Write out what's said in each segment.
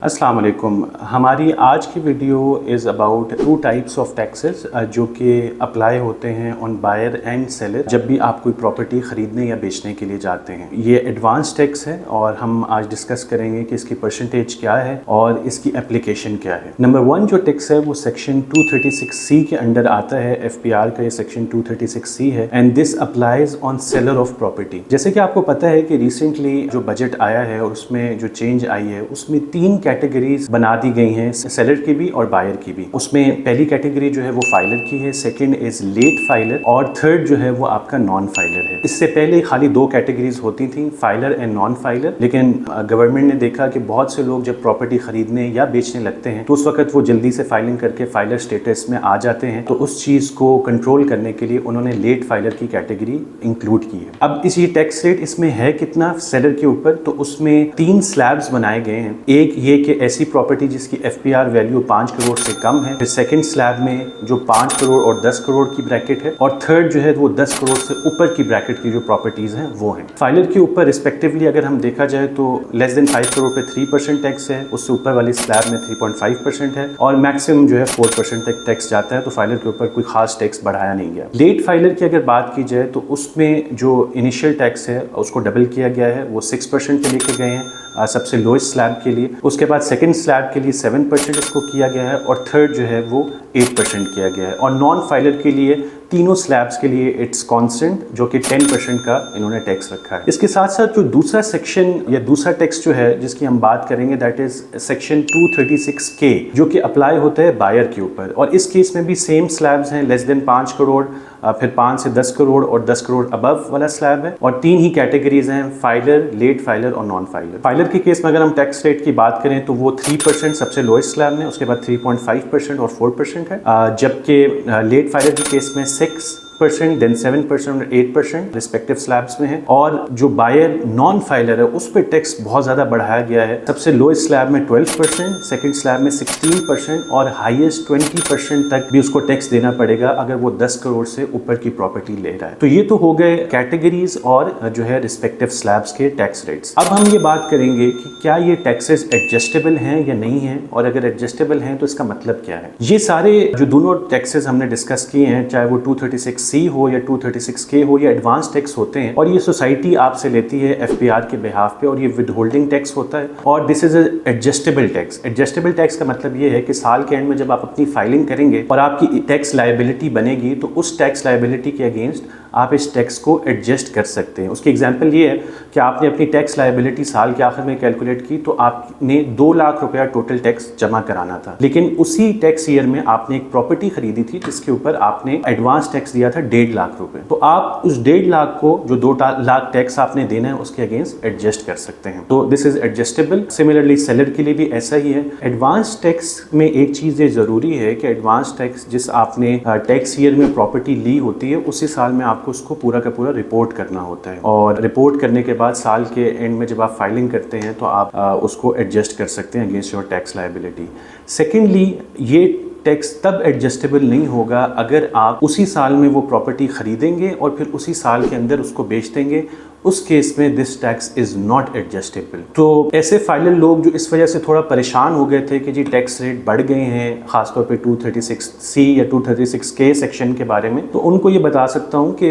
अस्सलाम वालेकुम। हमारी आज की video is about two types of taxes जो कि अप्लाई होते हैं ऑन बायर एंड सेलर जब भी आप कोई प्रॉपर्टी ख़रीदने या बेचने के लिए जाते हैं। ये एडवांस टैक्स है और हम आज डिस्कस करेंगे कि इसकी परसेंटेज क्या है और इसकी एप्लीकेशन क्या है। नंबर 1 जो टैक्स है वो सेक्शन 236C के अंडर आता है। FPR का ये सेक्शन 236C है and this applies on seller of property. जैसे कि आपको पता है कि रिसेंटली जो बजट आया है और उसमें जो चेंज आई है उसमें 3 कैटेगरीज बना दी गई हैं, सेलर की भी और बायर की भी। उसमें पहली कैटेगरी जो है वो फाइलर की है, सेकंड इज लेट फाइलर और थर्ड जो है वो आपका नॉन फाइलर है। इससे पहले खाली 2 कैटेगरीज होती थी, फाइलर एंड नॉन फाइलर, लेकिन गवर्नमेंट ने देखा कि बहुत से लोग जब प्रॉपर्टी खरीदने या बेचने लगते हैं तो उस वक्त वो जल्दी से फाइलिंग करके फाइलर स्टेटस में आ जाते हैं, तो उस चीज को कंट्रोल करने के लिए उन्होंने लेट फाइलर की कैटेगरी इंक्लूड की है। अब इस ये टैक्स रेट इसमें है कितना सेलर के ऊपर, तो उसमें 3 स्लैब्स बनाए गए हैं। एक ये कि ऐसी प्रॉपर्टी जिसकी FPR वैल्यू 5 करोड़ से कम है, फिर सेकंड स्लैब में जो 5 करोड़ और 10 करोड़ की ब्रैकेट है, और थर्ड जो है वो 10 करोड़ से ऊपर की ब्रैकेट की जो प्रॉपर्टीज हैं वो हैं। फाइलर के ऊपर रिस्पेक्टिवली अगर हम देखा जाए तो लेस देन 5 करोड़ पे 3% टैक्स है, उससे ऊपर वाली स्लैब में 3.5% है और मैक्सिमम जो है 4% तक टैक्स जाता है। तो फाइलर के ऊपर कोई खास टैक्स बढ़ाया नहीं गया। लेट फाइलर की अगर बात की जाए तो उसमें जो इनिशियल टैक्स है उसको डबल किया गया है, वो 6% पे लेके गए हैं सबसे लोएस्ट स्लैब के लिए। उसके बाद सेकंड स्लैब के लिए 7% इसको किया गया है और थर्ड जो है वो 8% किया गया है। और नॉन फाइलर के लिए तीनों स्लैब्स के लिए इट्स कांस्टेंट जो कि 10% का इन्होंने टैक्स रखा है। इसके साथ साथ जो दूसरा सेक्शन या दूसरा टैक्स जो है जिसकी हम बात करेंगे दैट इज सेक्शन 236K जो कि अप्लाई होता है बायर के ऊपर। और इस केस में भी सेम स्लैब्स हैं, लेस देन 5 करोड़, फिर 5 से 10 करोड़ और 10 करोड़ अबव वाला स्लैब है। और 3 ही कैटेगरीज हैं, फाइलर, लेट फाइलर और नॉन फाइलर। फाइलर के केस में अगर हम टैक्स रेट की बात करें तो वो 3% सबसे लोएस्ट स्लैब में, उसके बाद 3.5% और 4% है, जबकि लेट फाइलर के केस में 6%, देन 7% और 8% रिस्पेक्टिव स्लैब्स में है। और जो बायर नॉन फाइलर है उस पर टैक्स बहुत ज़्यादा बढ़ाया गया है। सबसे लोएस्ट स्लैब में 12%, सेकंड स्लैब में 16% और हाईएस्ट 20% तक भी उसको टैक्स देना पड़ेगा अगर वो 10 करोड़ से ऊपर की प्रॉपर्टी ले रहा है। तो ये तो हो गए कैटेगरीज और जो है रिस्पेक्टिव स्लैब्स के टैक्स रेट्स। अब हम ये बात करेंगे कि क्या ये टैक्सेस एडजस्टेबल हैं या नहीं है, और अगर एडजस्टेबल हैं तो इसका मतलब क्या है। ये सारे जो दोनों टैक्सेस हमने डिस्कस किए हैं, चाहे वो 236C हो या 236K हो, ये एडवांस टैक्स होते हैं और ये सोसाइटी आपसे लेती है FPR के बिहाफ पे, और ये विद होल्डिंग टैक्स होता है। और this is adjustable tax. Adjustable tax का मतलब ये है कि साल के एंड में जब आप अपनी फाइलिंग करेंगे और आपकी टैक्स लायबिलिटी बनेगी तो उस टैक्स लायबिलिटी के अगेंस्ट आप इस टैक्स को एडजस्ट कर सकते हैं। उसकी एग्जांपल ये है कि आपने अपनी टैक्स लायबिलिटी साल के आखिर में कैलकुलेट की तो आपने 2 लाख रुपया टोटल टैक्स जमा कराना था, लेकिन उसी टैक्स ईयर में आपने एक प्रॉपर्टी खरीदी थी जिसके ऊपर आपने एडवांस टैक्स दिया था 1.5 लाख रुपए। तो आप उस 1.5 लाख को जो 2 लाख टैक्स आपने देना है उसके अगेंस्ट एडजस्ट कर सकते हैं। तो this is adjustable. Similarly seller के लिए भी ऐसा ही है। एडवांस टैक्स में एक चीज ये जरूरी है कि एडवांस टैक्स जिस आपने टैक्स ईयर में प्रॉपर्टी ली होती है उसी साल में आपको उसको पूरा का पूरा रिपोर्ट करना होता है, और रिपोर्ट करने के बाद साल के एंड में जब आप फाइलिंग करते हैं तो आप उसको एडजस्ट कर सकते हैं against your tax liability. Secondly, ये टैक्स तब एडजस्टेबल नहीं होगा अगर आप उसी साल में वो प्रॉपर्टी खरीदेंगे और फिर उसी साल के अंदर उसको बेच देंगे। उस केस में this tax is not adjustable. तो ऐसे फाइलर लोग जो इस वजह से थोड़ा परेशान हो गए थे कि जी टैक्स रेट बढ़ गए हैं, खासतौर पे 236C या 236K सेक्शन के बारे में, तो उनको ये बता सकता हूँ कि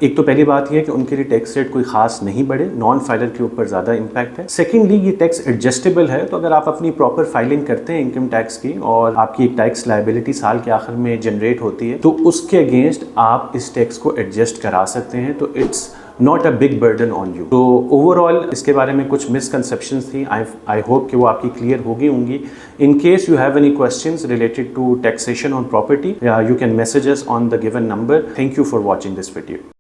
एक तो पहली बात ये है कि उनके लिए टैक्स रेट कोई खास नहीं बढ़े, नॉन फाइलर के ऊपर ज़्यादा इम्पैक्ट है। सेकेंडली, ये टैक्स एडजस्टेबल है, तो अगर आप अपनी प्रॉपर फाइलिंग करते हैं इनकम टैक्स की और आपकी एक टैक्स लायबिलिटी साल के आखिर में जनरेट होती है तो उसके अगेंस्ट आप इस टैक्स को एडजस्ट करा सकते हैं। तो it's not a big burden on you. तो ओवरऑल इसके बारे में कुछ मिसकंसेप्शंस थी, आई होप कि वो आपकी क्लियर होंगी। In case you have any questions related to taxation on property, you can message us on the given number. Thank you for watching this video.